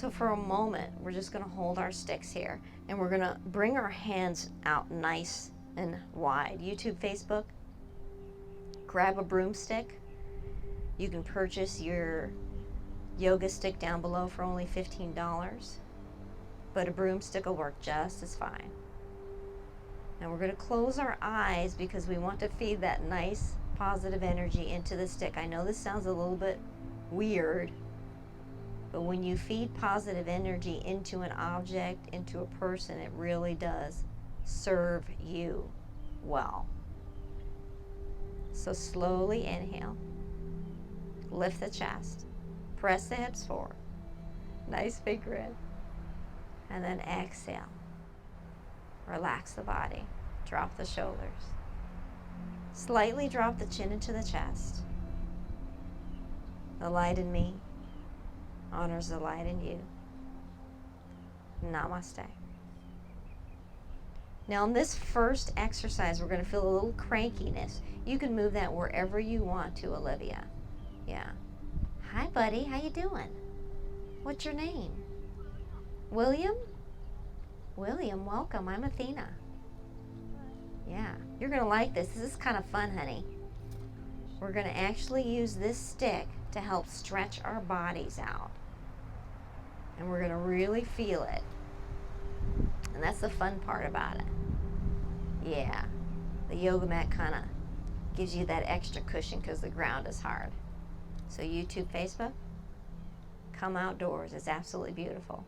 So for a moment, we're just going to hold our sticks here, and we're going to bring our hands out nice and wide. YouTube, Facebook, grab a broomstick. You can purchase your yoga stick down below for only $15, but a broomstick will work just as fine. Now we're going to close our eyes because we want to feed that nice positive energy into the stick. I know this sounds a little bit weird, but when you feed positive energy into an object, into a person, it really does serve you well. So slowly inhale, lift the chest, press the hips forward, nice big grin, and then exhale. Relax the body, drop the shoulders. Slightly drop the chin into the chest. The light in me honors the light in you. Namaste. Now in this first exercise, we're going to feel a little crankiness. You can move that wherever you want to, Olivia. Yeah. Hi, buddy. How you doing? What's your name? William? William, welcome. I'm Athena. Yeah, you're going to like this. This is kind of fun, honey. We're going to actually use this stick to help stretch our bodies out. And we're going to really feel it. And that's the fun part about it. Yeah, the yoga mat kind of gives you that extra cushion because the ground is hard. So YouTube, Facebook, come outdoors. It's absolutely beautiful.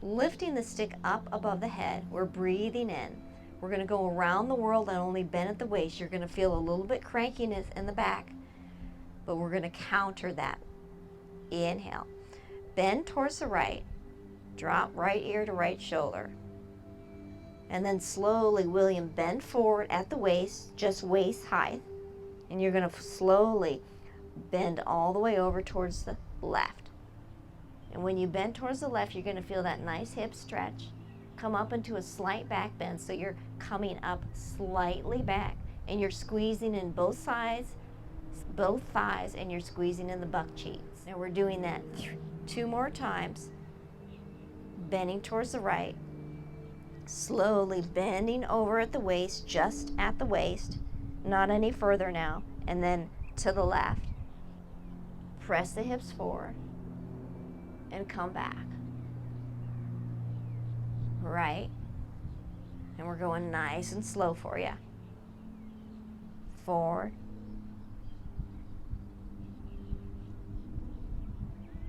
Lifting the stick up above the head, we're breathing in. We're going to go around the world and only bend at the waist. You're going to feel a little bit crankiness in the back, but we're going to counter that. Inhale. Bend towards the right. Drop right ear to right shoulder. And then slowly, William, bend forward at the waist, just waist height. And you're going to slowly bend all the way over towards the left. And when you bend towards the left, you're going to feel that nice hip stretch. Come up into a slight back bend, so you're coming up slightly back. And you're squeezing in both sides, both thighs, and you're squeezing in the butt cheeks. Now we're doing that 2 more times. Bending towards the right. Slowly bending over at the waist, just at the waist. Not any further now. And then to the left. Press the hips forward. And come back. Right. And we're going nice and slow for you. Forward.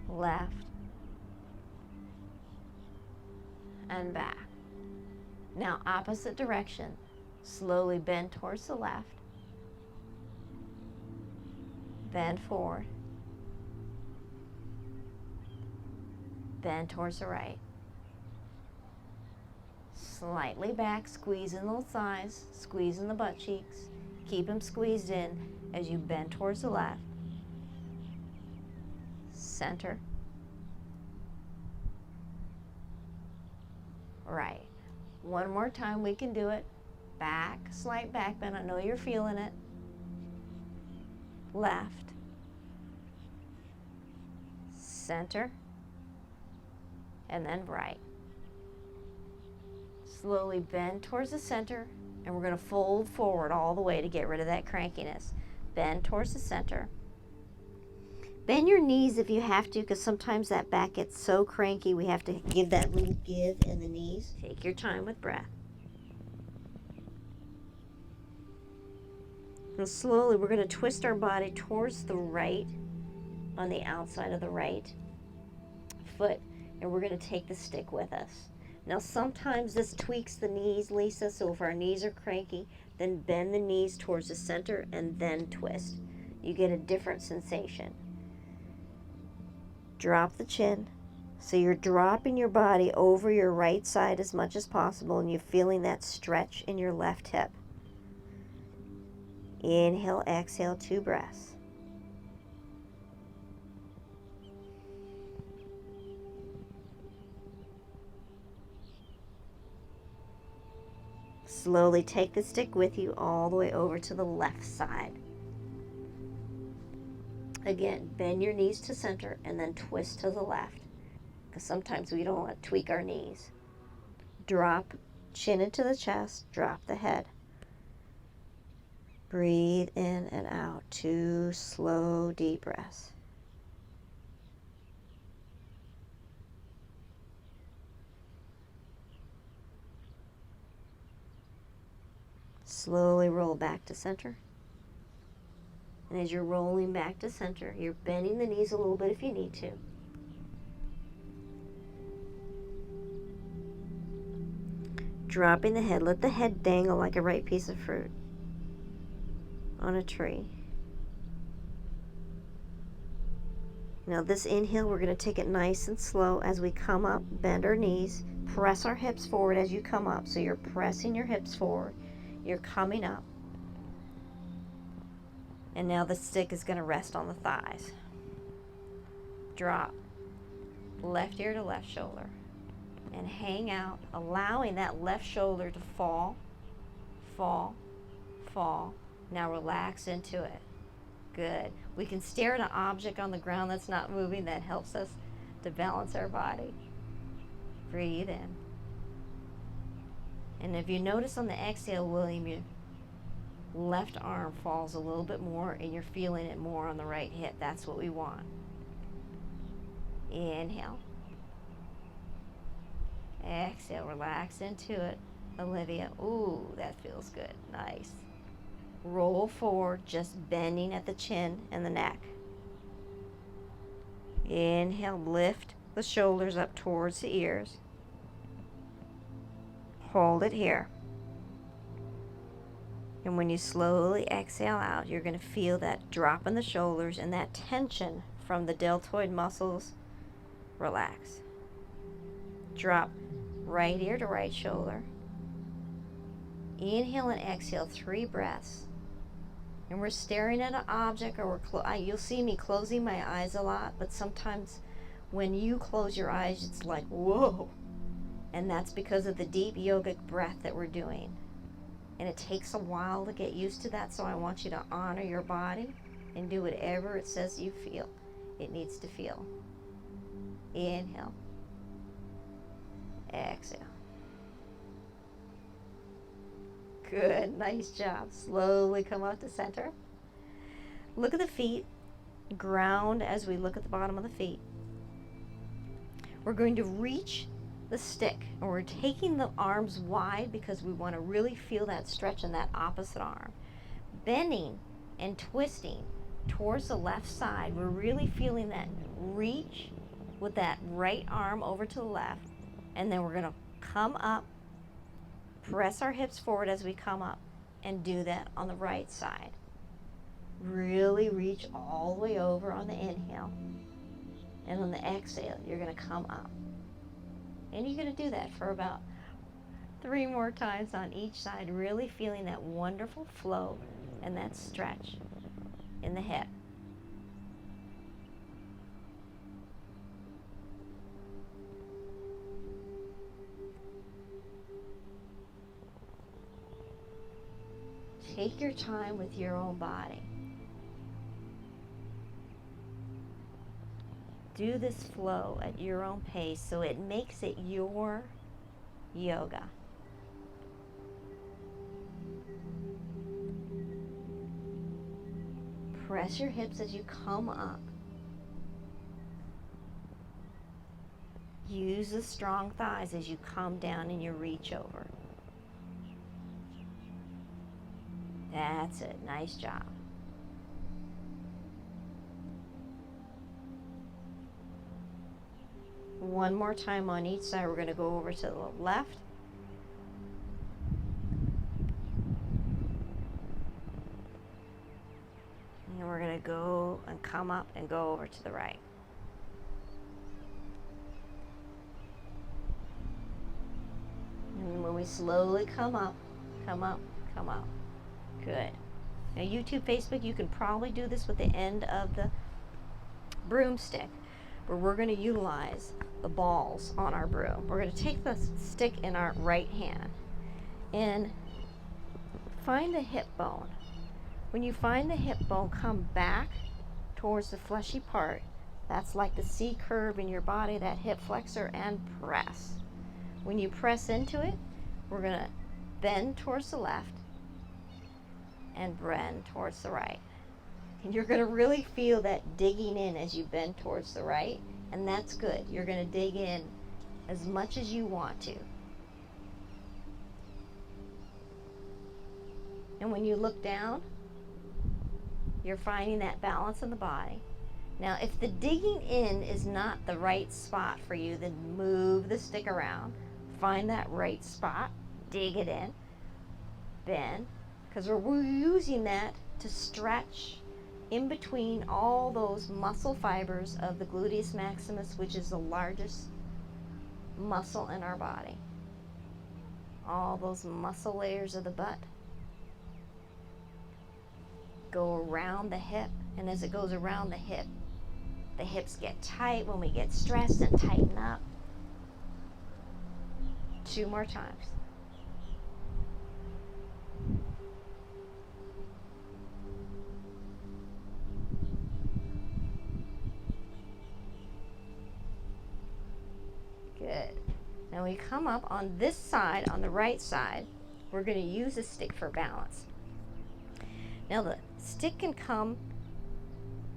Left. And back. Now opposite direction. Slowly bend towards the left. Bend forward. Bend towards the right. Slightly back, squeeze in those thighs, squeeze in the butt cheeks. Keep them squeezed in as you bend towards the left. Center. Right. One more time, we can do it. Back, slight back bend. I know you're feeling it. Left. Center. And then right. Slowly bend towards the center, and we're going to fold forward all the way to get rid of that crankiness. Bend towards the center. Bend your knees if you have to, because sometimes that back gets so cranky we have to give that little give in the knees. Take your time with breath. And slowly we're going to twist our body towards the right, on the outside of the right foot, and we're going to take the stick with us. Now sometimes this tweaks the knees, Lisa, so if our knees are cranky, then bend the knees towards the center and then twist. You get a different sensation. Drop the chin. So you're dropping your body over your right side as much as possible, and you're feeling that stretch in your left hip. Inhale, exhale, 2 breaths. Slowly take the stick with you all the way over to the left side. Again, bend your knees to center and then twist to the left. because sometimes we don't want to tweak our knees. Drop chin into the chest, drop the head. Breathe in and out, 2 slow, deep breaths. Slowly roll back to center. And as you're rolling back to center, you're bending the knees a little bit if you need to. Dropping the head, let the head dangle like a ripe piece of fruit on a tree. Now this inhale, we're going to take it nice and slow as we come up, bend our knees, press our hips forward as you come up. So you're pressing your hips forward, you're coming up. And now the stick is going to rest on the thighs. Drop, left ear to left shoulder. And hang out, allowing that left shoulder to fall, fall, fall. Now relax into it. Good. We can stare at an object on the ground that's not moving. That helps us to balance our body. Breathe in. And if you notice on the exhale, William, your left arm falls a little bit more and you're feeling it more on the right hip. That's what we want. Inhale. Exhale, relax into it, Olivia. Ooh, that feels good. Nice. Roll forward, just bending at the chin and the neck. Inhale, lift the shoulders up towards the ears. Hold it here. And when you slowly exhale out, you're going to feel that drop in the shoulders and that tension from the deltoid muscles relax. Drop right ear to right shoulder. Inhale and exhale, 3 breaths. And we're staring at an object, or you'll see me closing my eyes a lot, but sometimes when you close your eyes, it's like, whoa. And that's because of the deep yogic breath that we're doing. And it takes a while to get used to that, so I want you to honor your body and do whatever it says you feel it needs to feel. Inhale. Exhale. Good, nice job. Slowly come up to center. Look at the feet. Ground as we look at the bottom of the feet. We're going to reach the stick, and we're taking the arms wide because we want to really feel that stretch in that opposite arm. Bending and twisting towards the left side. We're really feeling that reach with that right arm over to the left. And then we're going to come up, press our hips forward as we come up, and do that on the right side. Really reach all the way over on the inhale. And on the exhale, you're going to come up. And you're going to do that for about 3 more times on each side, really feeling that wonderful flow and that stretch in the hip. Take your time with your own body. Do this flow at your own pace so it makes it your yoga. Press your hips as you come up. Use the strong thighs as you come down and you reach over. That's it. Nice job. One more time on each side. We're going to go over to the left. And we're going to go and come up and go over to the right. And when we slowly come up, come up, come up. Good. Now YouTube, Facebook, you can probably do this with the end of the broomstick, but we're going to utilize the balls on our broom. We're going to take the stick in our right hand and find the hip bone. When you find the hip bone, come back towards the fleshy part, That's like the C curve in your body, that hip flexor, and press. When you press into it, we're going to bend towards the left and bend towards the right. And you're going to really feel that digging in as you bend towards the right, and that's good. You're going to dig in as much as you want to. And when you look down, you're finding that balance in the body. Now, if the digging in is not the right spot for you, then move the stick around. Find that right spot, dig it in, bend, because we're using that to stretch in between all those muscle fibers of the gluteus maximus, which is the largest muscle in our body. All those muscle layers of the butt go around the hip, and as it goes around the hips get tight when we get stressed and tighten up. 2 more times. Good. Now we come up on this side, on the right side, we're going to use a stick for balance. Now the stick can come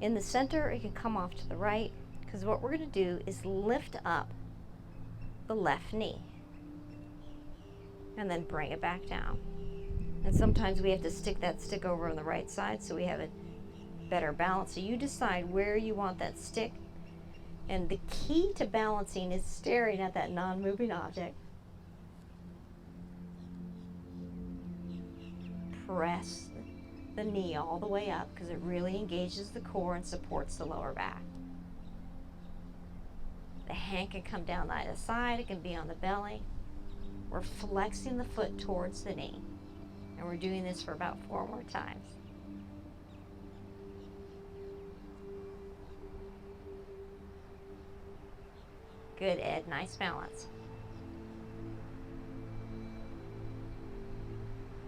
in the center, it can come off to the right, because what we're going to do is lift up the left knee and then bring it back down. And sometimes we have to stick that stick over on the right side so we have a better balance. So you decide where you want that stick. And the key to balancing is staring at that non-moving object. Press the knee all the way up because it really engages the core and supports the lower back. The hand can come down either side, it can be on the belly. We're flexing the foot towards the knee. And we're doing this for about 4 more times. Good, Ed. Nice balance.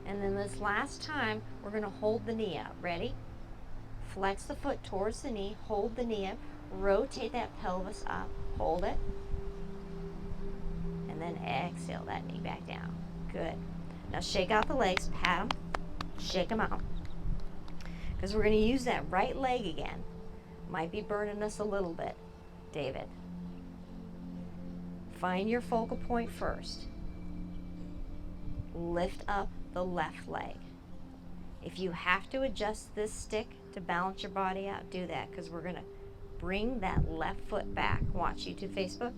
And then this last time, we're going to hold the knee up. Ready? Flex the foot towards the knee. Hold the knee up. Rotate that pelvis up. Hold it. And then exhale that knee back down. Good. Now shake out the legs. Pat them. Shake them out. Because we're going to use that right leg again. Might be burning us a little bit, David. Find your focal point first. Lift up the left leg. If you have to adjust this stick to balance your body out, do that, because we're going to bring that left foot back. Watch YouTube, Facebook.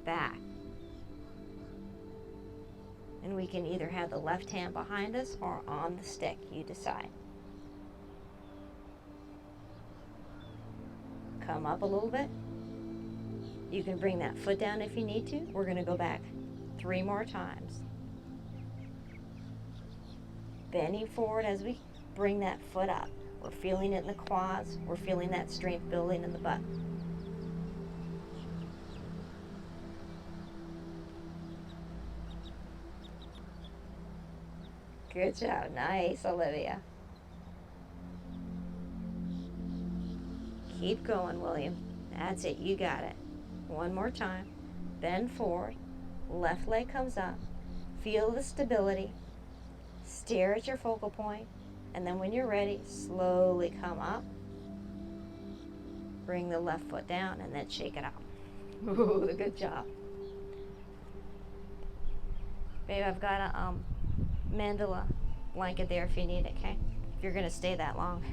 Back. And we can either have the left hand behind us or on the stick. You decide. Come up a little bit. You can bring that foot down if you need to. We're going to go back 3 more times. Bending forward as we bring that foot up. We're feeling it in the quads. We're feeling that strength building in the butt. Good job. Nice, Olivia. Keep going, William. That's it. You got it. 1 more time. Bend forward. Left leg comes up. Feel the stability. Stare at your focal point. And then when you're ready, slowly come up. Bring the left foot down and then shake it out. Ooh, good job. Babe, I've got a mandala blanket there if you need it, okay? If you're going to stay that long.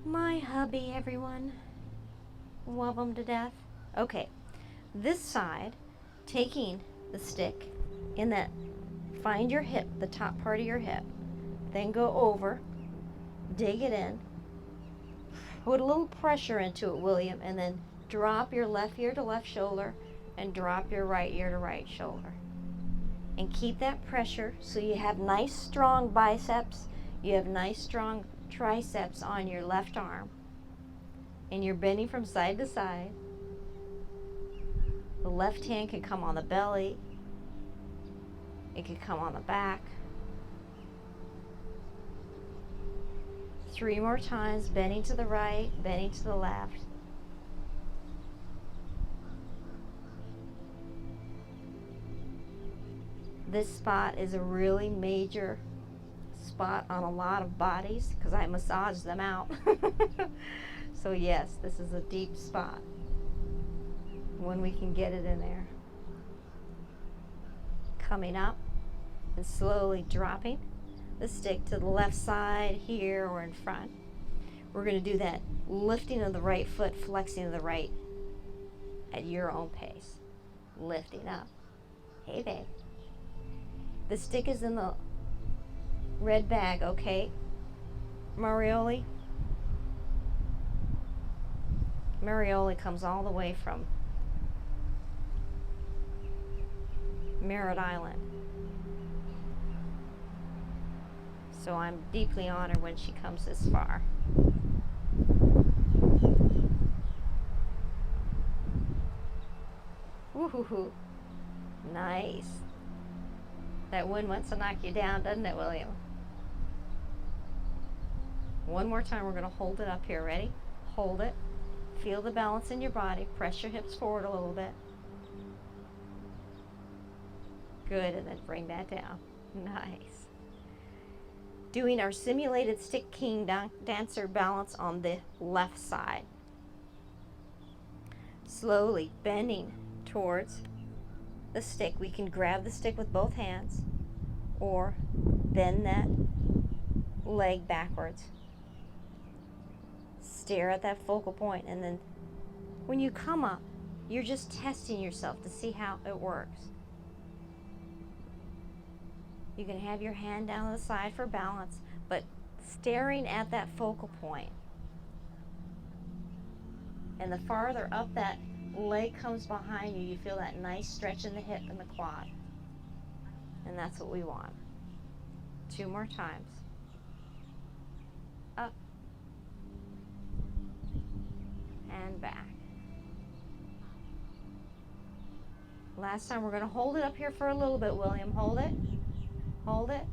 My hubby, everyone. Love them to death. Okay, this side, taking the stick in that, find your hip, the top part of your hip, then go over, dig it in, put a little pressure into it, William, and then drop your left ear to left shoulder and drop your right ear to right shoulder. And keep that pressure so you have nice strong biceps, you have nice strong triceps on your left arm. And you're bending from side to side. The left hand can come on the belly. It can come on the back. 3 more times, bending to the right, bending to the left. This spot is a really major spot on a lot of bodies because I massage them out. So yes, this is a deep spot when we can get it in there. Coming up and slowly dropping the stick to the left side here or in front. We're going to do that lifting of the right foot, flexing of the right at your own pace. Lifting up. Hey babe. The stick is in the red bag, okay? Marioli? Marioli comes all the way from Merritt Island. So I'm deeply honored when she comes this far. Woohoo! Nice. That wind wants to knock you down, doesn't it, William? One more time, we're going to hold it up here. Ready? Hold it. Feel the balance in your body. Press your hips forward a little bit. Good, and then bring that down. Nice. Doing our simulated stick king dancer balance on the left side. Slowly bending towards the stick. We can grab the stick with both hands or bend that leg backwards. Stare at that focal point, and then when you come up, you're just testing yourself to see how it works. You can have your hand down the side for balance, but staring at that focal point. And the farther up that leg comes behind you, you feel that nice stretch in the hip and the quad. And that's what we want. 2 more times. Up. And back. Last time, we're going to hold it up here for a little bit, William. Hold it. Hold it.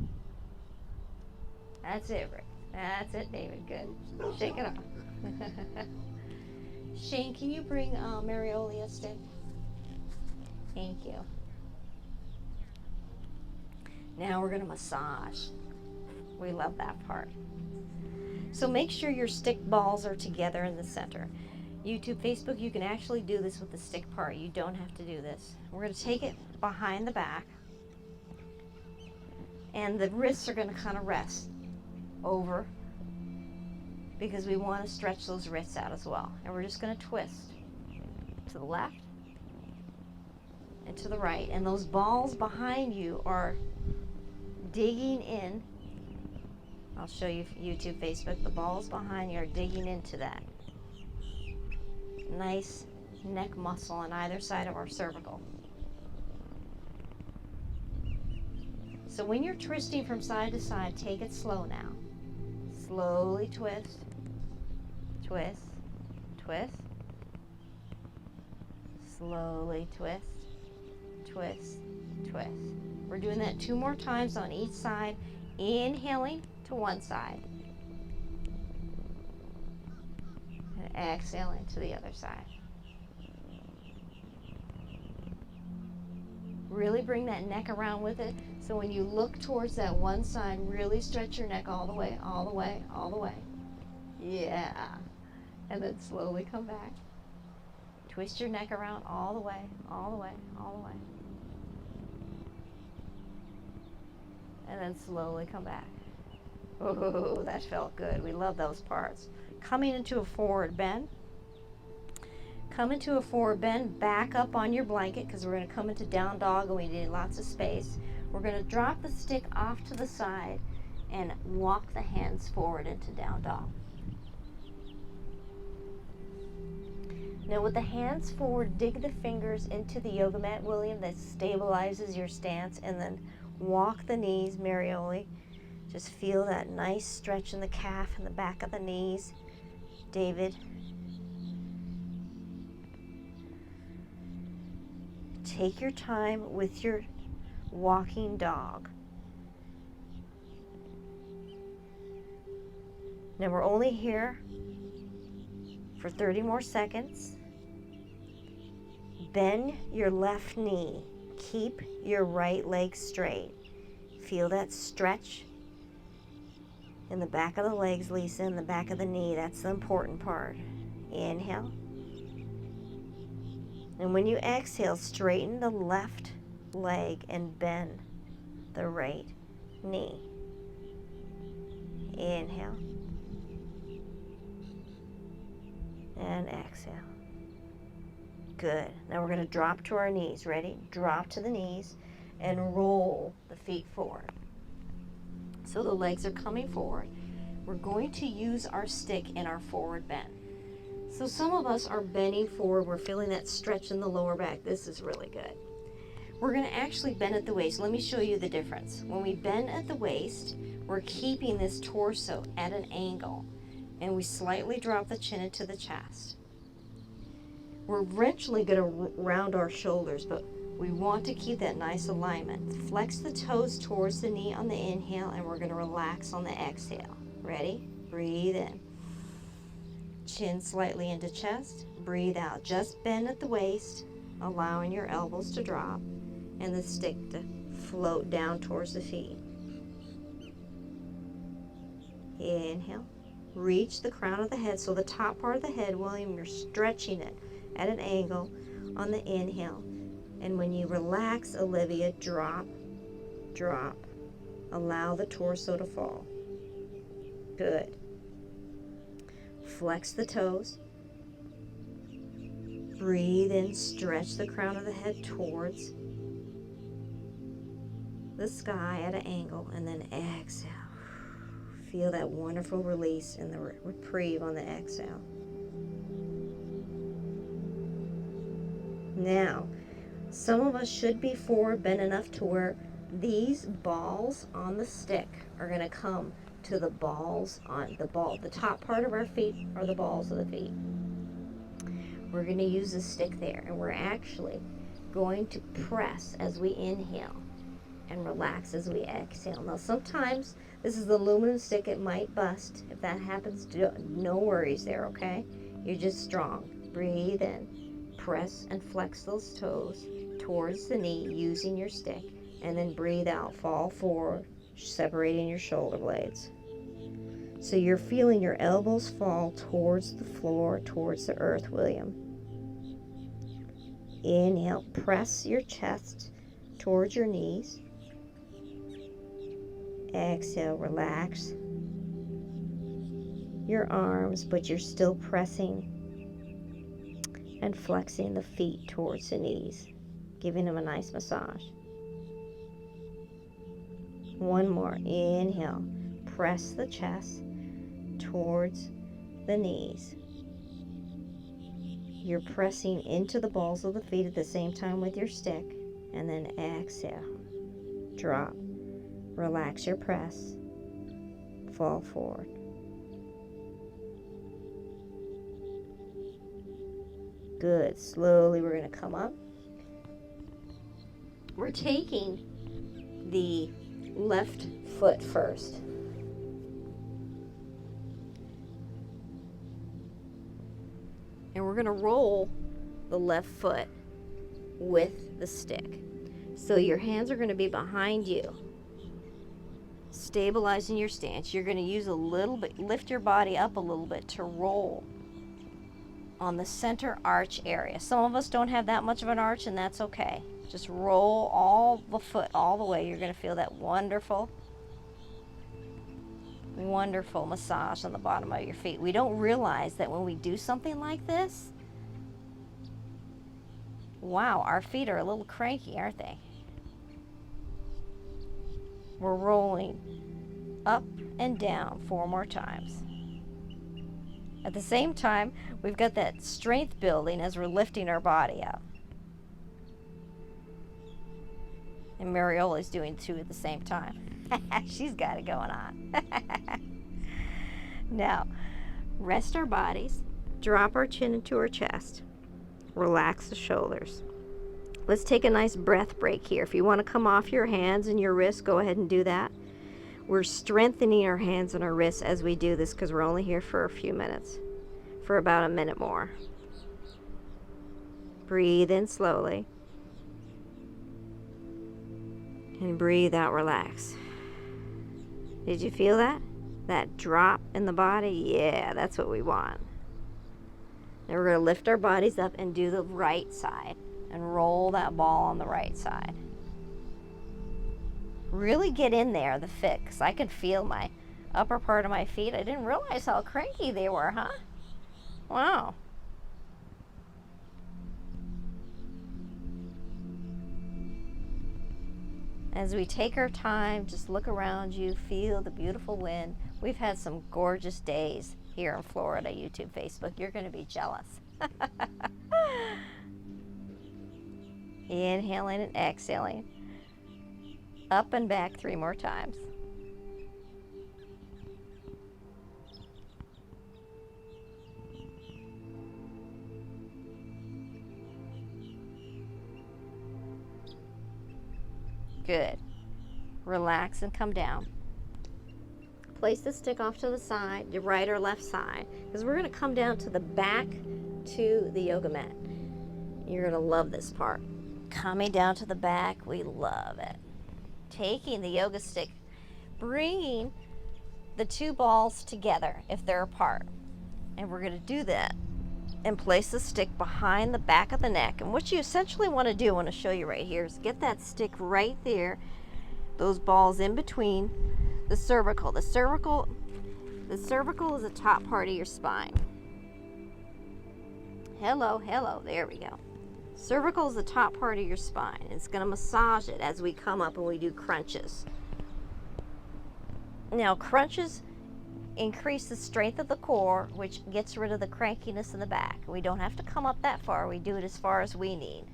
That's it, Rick. That's it, David. Good. Shake it off. Shane, can you bring Marioli a stick? Thank you. Now we're going to massage. We love that part. So make sure your stick balls are together in the center. YouTube, Facebook, you can actually do this with the stick part. You don't have to do this. We're going to take it behind the back. And the wrists are going to kind of rest over because we want to stretch those wrists out as well. And we're just going to twist to the left and to the right. And those balls behind you are digging in. I'll show you YouTube, Facebook. The balls behind you are digging into that nice neck muscle on either side of our cervical. So when you're twisting from side to side, take it slow now. Slowly twist, twist, twist. Slowly twist, twist, twist. We're doing that 2 more times on each side. Inhaling to one side. And exhaling to the other side. Really bring that neck around with it. So when you look towards that one side, really stretch your neck all the way, all the way, all the way. Yeah. And then slowly come back. Twist your neck around all the way, all the way, all the way. And then slowly come back. Oh, that felt good. We love those parts. Coming into a forward bend. Come into a forward bend, back up on your blanket because we're going to come into down dog and we need lots of space. We're going to drop the stick off to the side and walk the hands forward into down dog. Now with the hands forward, dig the fingers into the yoga mat, William. That stabilizes your stance, and then walk the knees, Marioli. Just feel that nice stretch in the calf and the back of the knees. David. Take your time with your walking dog. Now we're only here for 30 more seconds. Bend your left knee. Keep your right leg straight. Feel that stretch in the back of the legs, Lisa, in the back of the knee. That's the important part. Inhale. And when you exhale, straighten the left leg and bend the right knee. Inhale. And exhale. Good. Now we're going to drop to our knees. Ready? Drop to the knees and roll the feet forward. So the legs are coming forward. We're going to use our stick in our forward bend. So some of us are bending forward. We're feeling that stretch in the lower back. This is really good. We're going to actually bend at the waist. Let me show you the difference. When we bend at the waist, we're keeping this torso at an angle, and we slightly drop the chin into the chest. We're eventually going to round our shoulders, but we want to keep that nice alignment. Flex the toes towards the knee on the inhale, and we're going to relax on the exhale. Ready? Breathe in. Chin slightly into chest. Breathe out. Just bend at the waist, allowing your elbows to drop and the stick to float down towards the feet. Inhale. Reach the crown of the head. So the top part of the head, William, you're stretching it at an angle on the inhale. And when you relax, Olivia, drop, drop. Allow the torso to fall. Good. Flex the toes. Breathe in, stretch the crown of the head towards the sky at an angle, and then exhale. Feel that wonderful release and the reprieve on the exhale. Now, some of us should be forward bent enough to where these balls on the stick are going to come to the balls on the top part of our feet are the balls of the feet. We're going to use the stick there, and we're actually going to press as we inhale and relax as we exhale. Now sometimes this is the aluminum stick, it might bust. If that happens, no worries there, okay? You're just strong. Breathe in, press and flex those toes towards the knee using your stick, and then breathe out, fall forward, separating your shoulder blades. So you're feeling your elbows fall towards the floor, towards the earth, William. Inhale, press your chest towards your knees. Exhale, relax your arms, but you're still pressing and flexing the feet towards the knees, giving them a nice massage. One more. Inhale, press the chest towards the knees. You're pressing into the balls of the feet at the same time with your stick, and then exhale, drop, relax your press, fall forward. Good. Slowly we're going to come up. We're taking the left foot first. And we're going to roll the left foot with the stick. So your hands are going to be behind you, stabilizing your stance. You're going to use a little bit, lift your body up a little bit to roll on the center arch area. Some of us don't have that much of an arch, and that's okay. Just roll all the foot all the way. You're going to feel that wonderful, wonderful massage on the bottom of your feet. We don't realize that when we do something like this, wow, our feet are a little cranky, aren't they? We're rolling up and down 4 more times. At the same time, we've got that strength building as we're lifting our body up. And Mariola's doing 2 at the same time. She's got it going on. Now, rest our bodies, drop our chin into our chest, relax the shoulders. Let's take a nice breath break here. If you want to come off your hands and your wrists, go ahead and do that. We're strengthening our hands and our wrists as we do this because we're only here for a few minutes, for about a minute more. Breathe in slowly. And breathe out, relax. Did you feel that? That drop in the body? Yeah, that's what we want. Now we're going to lift our bodies up and do the right side. And roll that ball on the right side. Really get in there, the fit, because I can feel my upper part of my feet. I didn't realize how cranky they were, huh? Wow. As we take our time, just look around you, feel the beautiful wind. We've had some gorgeous days here in Florida, YouTube, Facebook. You're going to be jealous. Inhaling and exhaling. Up and back 3 more times. Good. Relax and come down. Place the stick off to the side, your right or left side, because we're going to come down to the back to the yoga mat. You're going to love this part. Coming down to the back, we love it. Taking the yoga stick, bringing the 2 balls together if they're apart. And we're going to do that and place the stick behind the back of the neck. And what you essentially want to do, I want to show you right here, is get that stick right there, those balls in between the cervical. The cervical is the top part of your spine. Hello, there we go. Cervical is the top part of your spine. It's going to massage it as we come up and we do crunches. Now, crunches increase the strength of the core, which gets rid of the crankiness in the back. We don't have to come up that far. We do it as far as we need.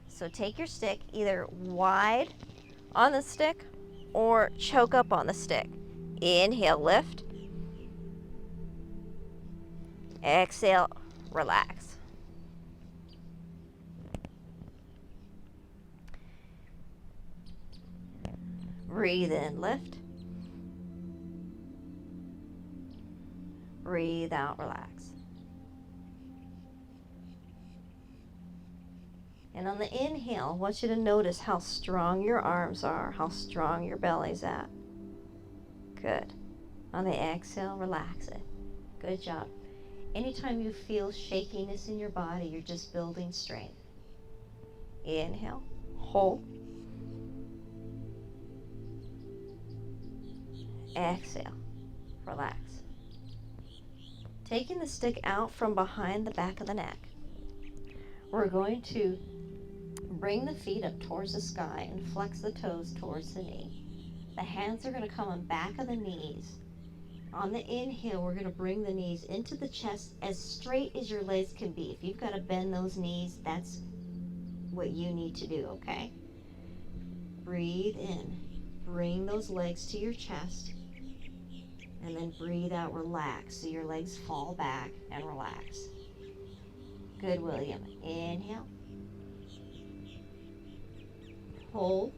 So take your stick either wide on the stick or choke up on the stick. Inhale, lift. Exhale, relax. Breathe in, lift. Breathe out, relax. And on the inhale, I want you to notice how strong your arms are, how strong your belly's at. Good. On the exhale, relax it. Good job. Anytime you feel shakiness in your body, you're just building strength. Inhale, hold. Exhale, relax. Taking the stick out from behind the back of the neck, we're going to bring the feet up towards the sky and flex the toes towards the knee. The hands are going to come on back of the knees. On the inhale, we're going to bring the knees into the chest as straight as your legs can be. If you've got to bend those knees, that's what you need to do, okay? Breathe in. Bring those legs to your chest. And then breathe out, relax. So your legs fall back and relax. Good, William. Inhale. Hold.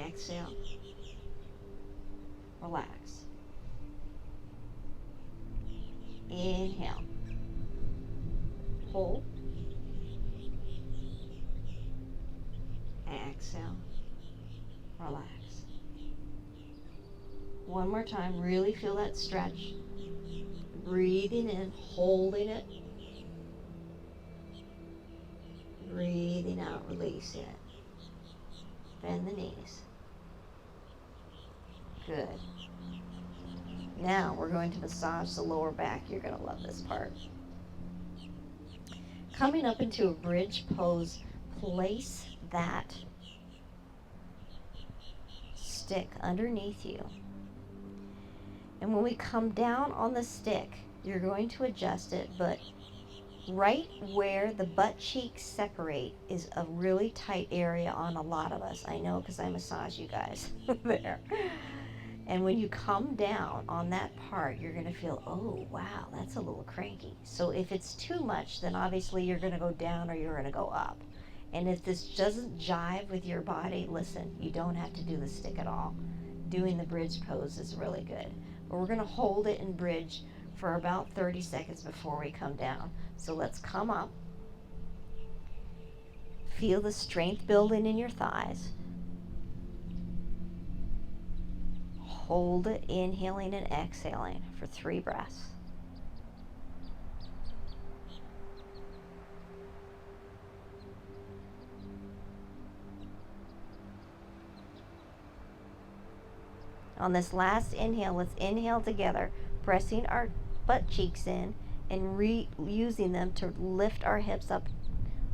Exhale. Relax. Inhale. Hold. Exhale. Relax. One more time, really feel that stretch. Breathing in, holding it. Breathing out, releasing it. Bend the knees. Good. Now we're going to massage the lower back. You're going to love this part. Coming up into a bridge pose, place that stick underneath you. And when we come down on the stick, you're going to adjust it, but right where the butt cheeks separate is a really tight area on a lot of us. I know because I massage you guys there. And when you come down on that part, you're going to feel, oh, wow, that's a little cranky. So if it's too much, then obviously you're going to go down or you're going to go up. And if this doesn't jive with your body, listen, you don't have to do the stick at all. Doing the bridge pose is really good. But we're going to hold it in bridge for about 30 seconds before we come down. So let's come up. Feel the strength building in your thighs. Hold it, inhaling and exhaling for 3 breaths. On this last inhale, let's inhale together, pressing our butt cheeks in and using them to lift our hips up,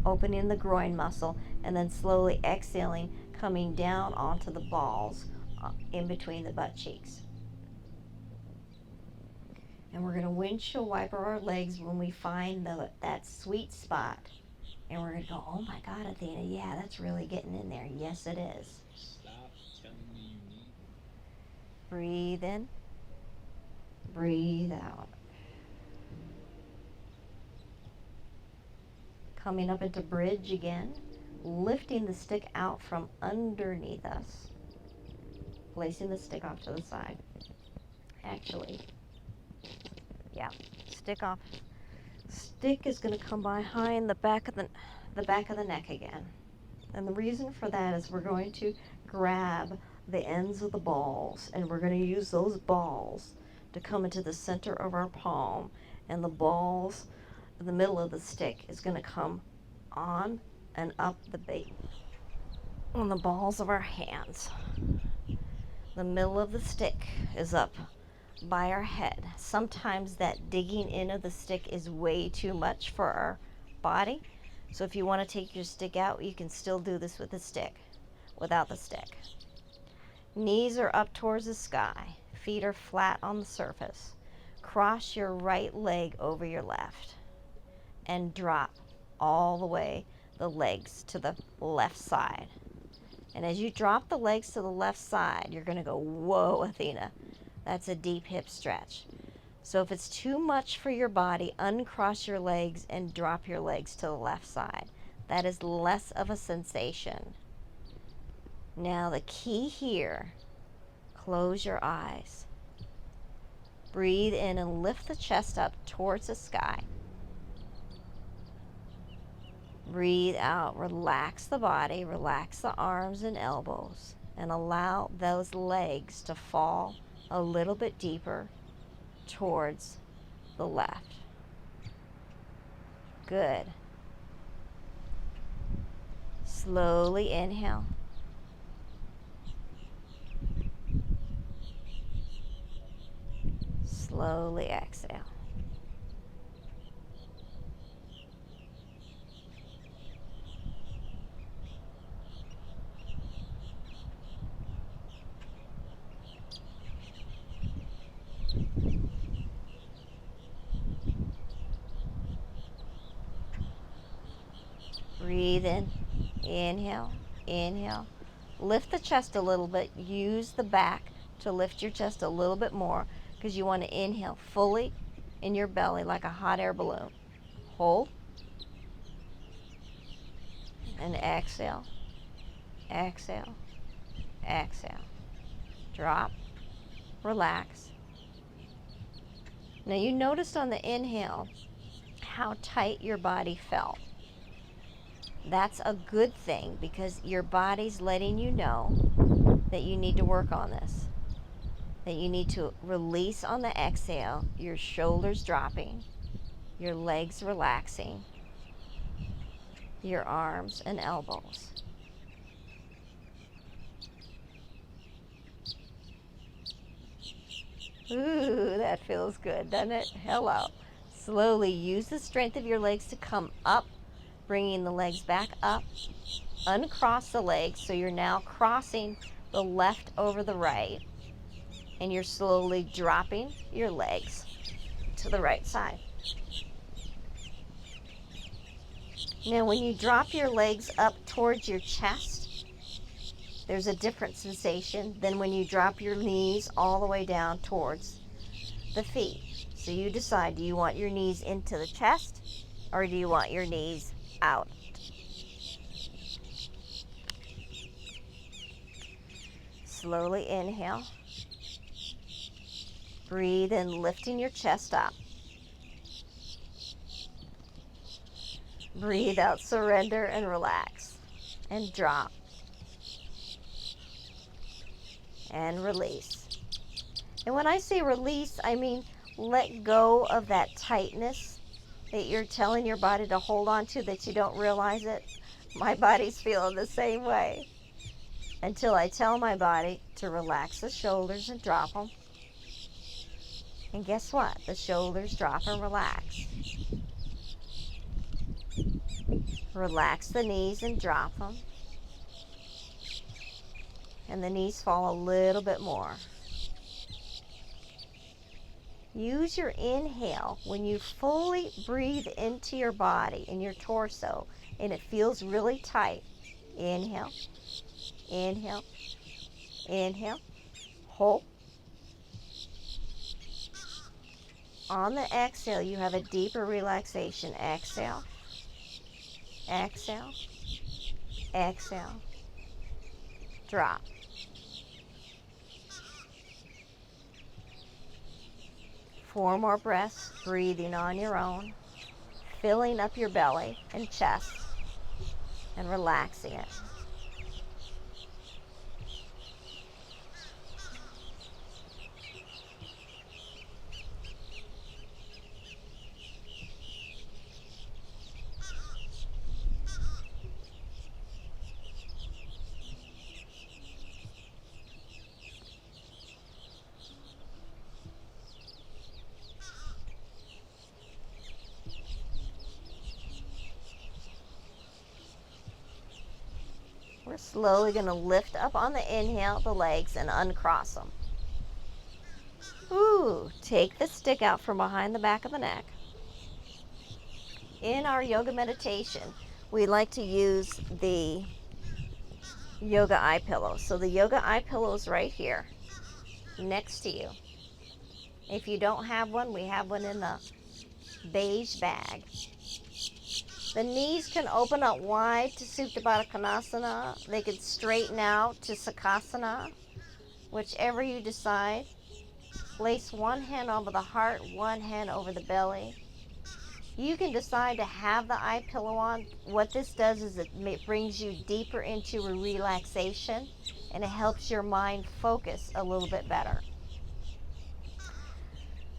opening the groin muscle, and then slowly exhaling, coming down onto the balls in between the butt cheeks. And we're going to windshield wiper our legs when we find that sweet spot. And we're going to go, oh my God, Athena, yeah, that's really getting in there. Yes, it is. Breathe in, breathe out. Coming up into bridge again, lifting the stick out from underneath us, placing the stick off to the side. Actually, yeah, stick off. Stick is going to come behind the back of the neck again. And the reason for that is we're going to grab the ends of the balls, and we're going to use those balls to come into the center of our palm, and the balls in the middle of the stick is going to come on and up the base on the balls of our hands. The middle of the stick is up by our head. Sometimes that digging in of the stick is way too much for our body, so if you want to take your stick out, you can still do this with the stick, without the stick. Knees are up towards the sky. Feet are flat on the surface. Cross your right leg over your left and drop all the way the legs to the left side. And as you drop the legs to the left side, you're going to go, whoa, Athena, that's a deep hip stretch. So if it's too much for your body, uncross your legs and drop your legs to the left side. That is less of a sensation. Now the key here, close your eyes. Breathe in and lift the chest up towards the sky. Breathe out, relax the body, relax the arms and elbows, and allow those legs to fall a little bit deeper towards the left. Good. Slowly inhale. Slowly exhale. Breathe in, inhale, inhale. Lift the chest a little bit. Use the back to lift your chest a little bit more because you want to inhale fully in your belly like a hot air balloon. Hold. And exhale, exhale, exhale. Drop, relax. Now you noticed on the inhale how tight your body felt. That's a good thing because your body's letting you know that you need to work on this. That you need to release on the exhale, your shoulders dropping, your legs relaxing, your arms and elbows. Ooh, that feels good, doesn't it? Hello. Slowly use the strength of your legs to come up, bringing the legs back up. Uncross the legs so you're now crossing the left over the right, and you're slowly dropping your legs to the right side. Now when you drop your legs up towards your chest, there's a different sensation than when you drop your knees all the way down towards the feet. So you decide, do you want your knees into the chest or do you want your knees out? slowly inhale. Breathe in, lifting your chest up. Breathe out, surrender and relax. And drop. And release. And when I say release, I mean let go of that tightness that you're telling your body to hold on to that you don't realize it. My body's feeling the same way. Until I tell my body to relax the shoulders and drop them. And guess what? The shoulders drop and relax. Relax the knees and drop them. And the knees fall a little bit more. Use your inhale when you fully breathe into your body, in your torso, and it feels really tight. Inhale, inhale, inhale, hold. On the exhale, you have a deeper relaxation. Exhale, exhale, exhale, drop. Four more breaths, breathing on your own, filling up your belly and chest, and relaxing it. We're slowly going to lift up on the inhale the legs and uncross them. Ooh, take the stick out from behind the back of the neck. In our yoga meditation, we like to use the yoga eye pillow. So the yoga eye pillow is right here next to you. If you don't have one, we have one in the beige bag. The knees can open up wide to Supta Baddha Konasana. They can straighten out to Sukhasana, whichever you decide. Place one hand over the heart, one hand over the belly. You can decide to have the eye pillow on. What this does is it brings you deeper into a relaxation, and it helps your mind focus a little bit better.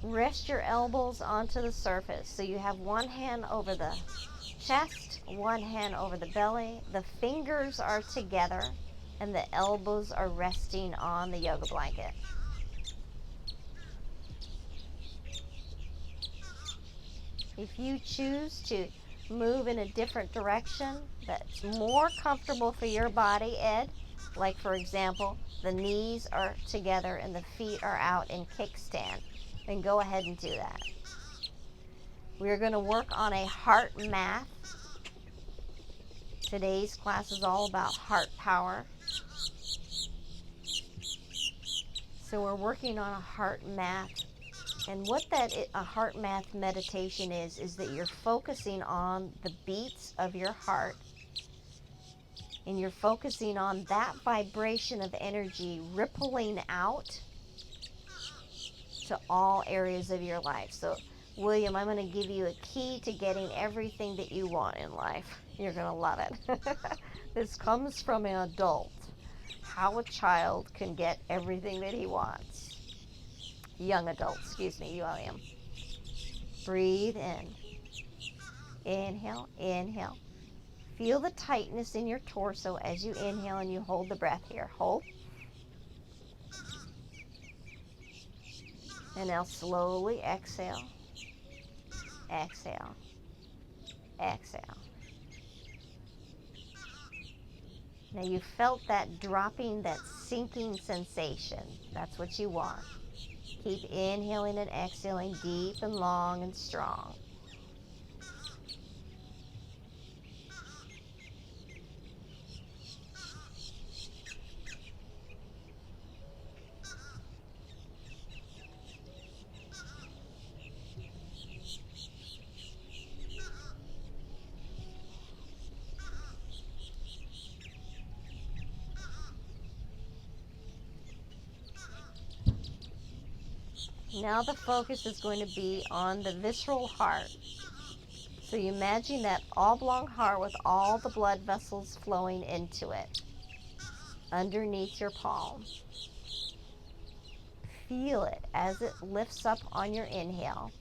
Rest your elbows onto the surface. So you have one hand over the chest, one hand over the belly. The fingers are together, and the elbows are resting on the yoga blanket. If you choose to move in a different direction that's more comfortable for your body, Ed, like for example, the knees are together and the feet are out in kickstand, then go ahead and do that. We're going to work on a heart math. Today's class is all about heart power. So we're working on a heart math. And what a heart math meditation is that you're focusing on the beats of your heart, and you're focusing on that vibration of energy rippling out to all areas of your life. So, William, I'm going to give you a key to getting everything that you want in life. You're going to love it. This comes from an adult. How a child can get everything that he wants. Young adult, William. Breathe in. Inhale, inhale. Feel the tightness in your torso as you inhale and you hold the breath here. Hold. And now slowly exhale. Exhale. Exhale. Now you felt that dropping, that sinking sensation. That's what you want. Keep inhaling and exhaling deep and long and strong. Now the focus is going to be on the visceral heart. So you imagine that oblong heart with all the blood vessels flowing into it, underneath your palm. Feel it as it lifts up on your inhale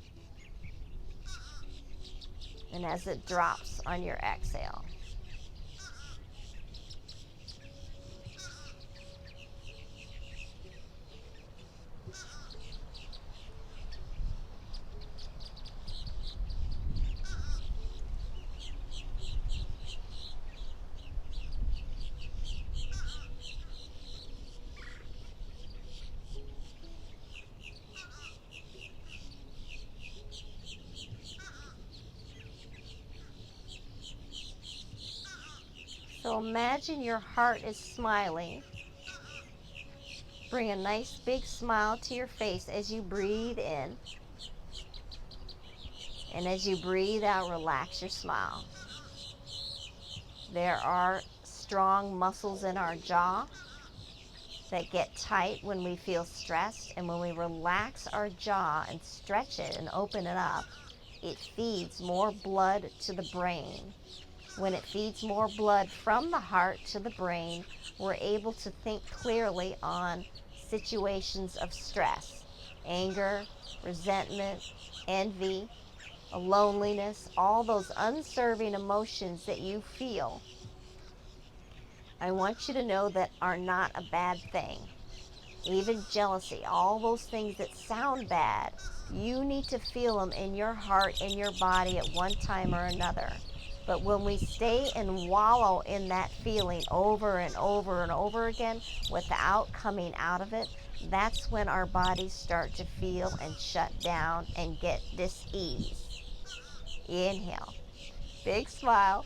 and as it drops on your exhale. So imagine your heart is smiling. Bring a nice big smile to your face as you breathe in. And as you breathe out, relax your smile. There are strong muscles in our jaw that get tight when we feel stressed. And when we relax our jaw and stretch it and open it up, it feeds more blood to the brain. When it feeds more blood from the heart to the brain, we're able to think clearly on situations of stress, anger, resentment, envy, loneliness, all those unserving emotions that you feel. I want you to know that are not a bad thing. Even jealousy, all those things that sound bad, you need to feel them in your heart and your body at one time or another. But when we stay and wallow in that feeling over and over and over again without coming out of it, that's when our bodies start to feel and shut down and get dis-ease. Inhale. Big smile.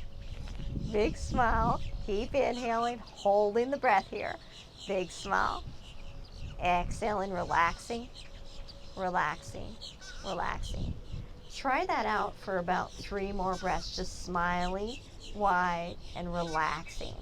Big smile. Keep inhaling, holding the breath here. Big smile. Exhaling, relaxing, relaxing, relaxing. Try that out for about 3 more breaths, just smiling wide and relaxing.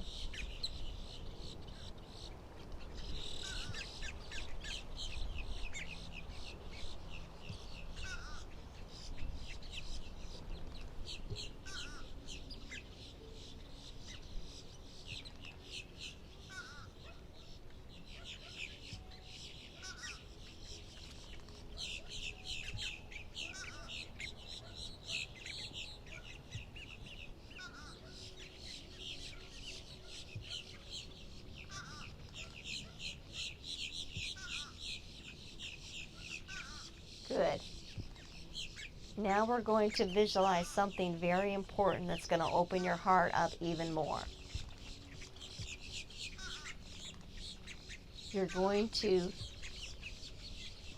Good. Now we're going to visualize something very important that's going to open your heart up even more. You're going to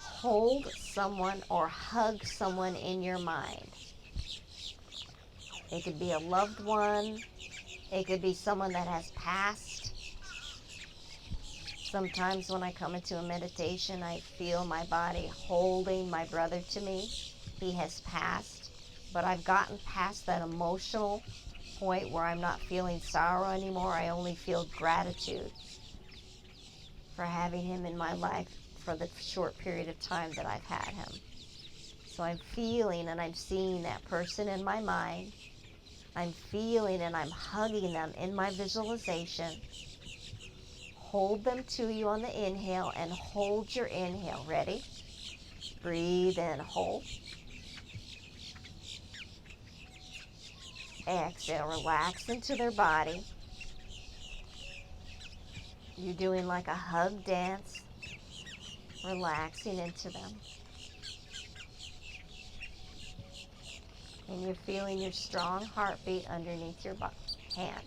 hold someone or hug someone in your mind. It could be a loved one. It could be someone that has passed. Sometimes when I come into a meditation, I feel my body holding my brother to me. He has passed, but I've gotten past that emotional point where I'm not feeling sorrow anymore. I only feel gratitude for having him in my life for the short period of time that I've had him. So I'm feeling and I'm seeing that person in my mind. I'm feeling and I'm hugging them in my visualization. Hold them to you on the inhale and hold your inhale. Ready? Breathe in, hold. Exhale, relax into their body. You're doing like a hug dance, relaxing into them. And you're feeling your strong heartbeat underneath your hand.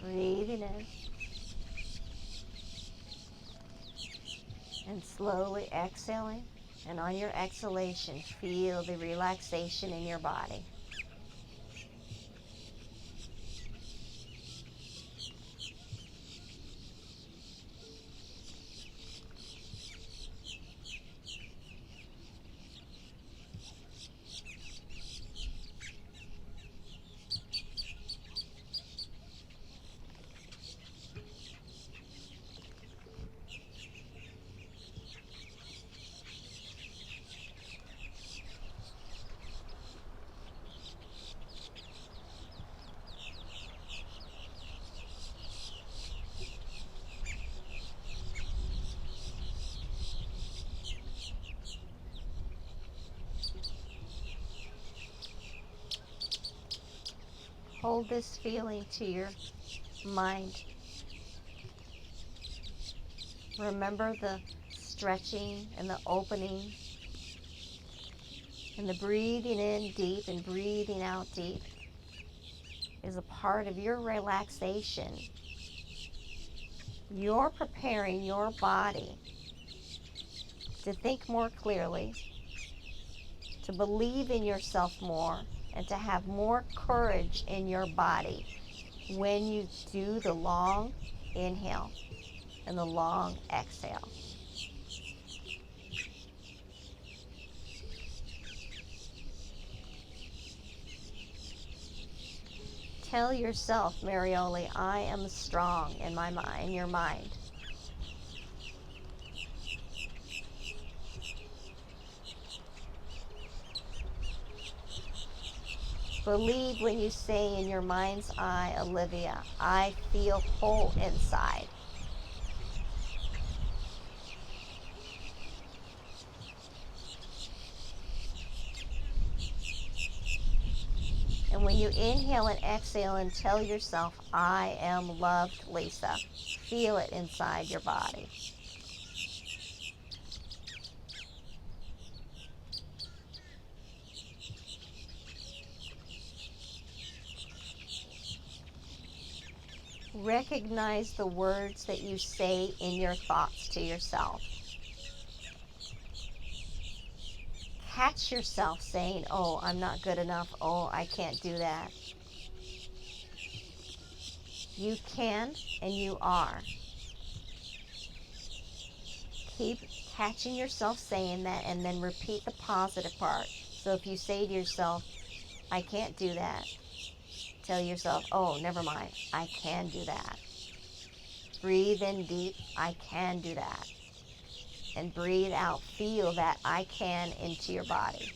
Breathing in. And slowly exhaling. And on your exhalation, feel the relaxation in your body. Hold this feeling to your mind. Remember the stretching and the opening and the breathing in deep and breathing out deep is a part of your relaxation. You're preparing your body to think more clearly, to believe in yourself more, and to have more courage in your body when you do the long inhale and the long exhale. Tell yourself, Marioli, I am strong in my mind, in your mind. Believe when you say in your mind's eye, Olivia, I feel whole inside. And when you inhale and exhale and tell yourself, I am loved, Lisa, feel it inside your body. Recognize the words that you say in your thoughts to yourself. Catch yourself saying, oh, I'm not good enough. Oh, I can't do that. You can and you are. Keep catching yourself saying that and then repeat the positive part. So if you say to yourself, I can't do that, tell yourself, oh, never mind, I can do that. Breathe in deep, I can do that. And breathe out, feel that I can into your body.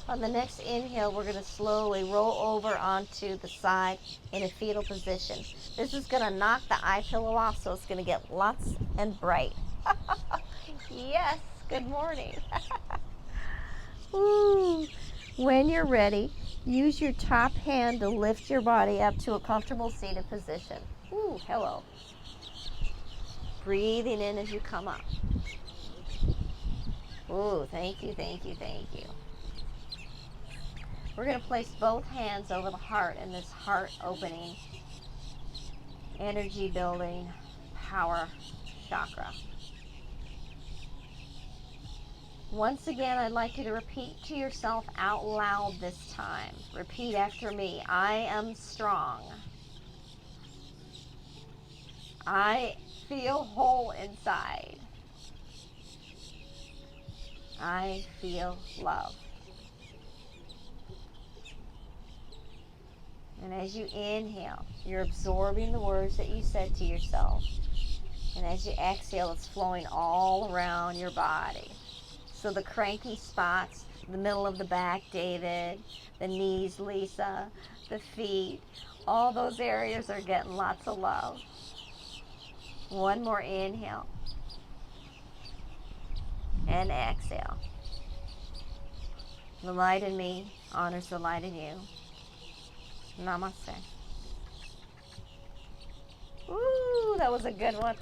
On the next inhale, we're going to slowly roll over onto the side in a fetal position. This is going to knock the eye pillow off, so it's going to get lots and bright. Yes, good morning. Ooh. When you're ready, use your top hand to lift your body up to a comfortable seated position. Ooh, hello. Breathing in as you come up. Ooh, thank you, thank you, thank you. We're going to place both hands over the heart in this heart opening, energy building, power chakra. Once again, I'd like you to repeat to yourself out loud this time. Repeat after me. I am strong. I feel whole inside. I feel love. And as you inhale, you're absorbing the words that you said to yourself. And as you exhale, it's flowing all around your body. So the cranky spots, the middle of the back, David, the knees, Lisa, the feet, all those areas are getting lots of love. One more inhale. And exhale. The light in me honors the light in you. Namaste. Ooh, that was a good one.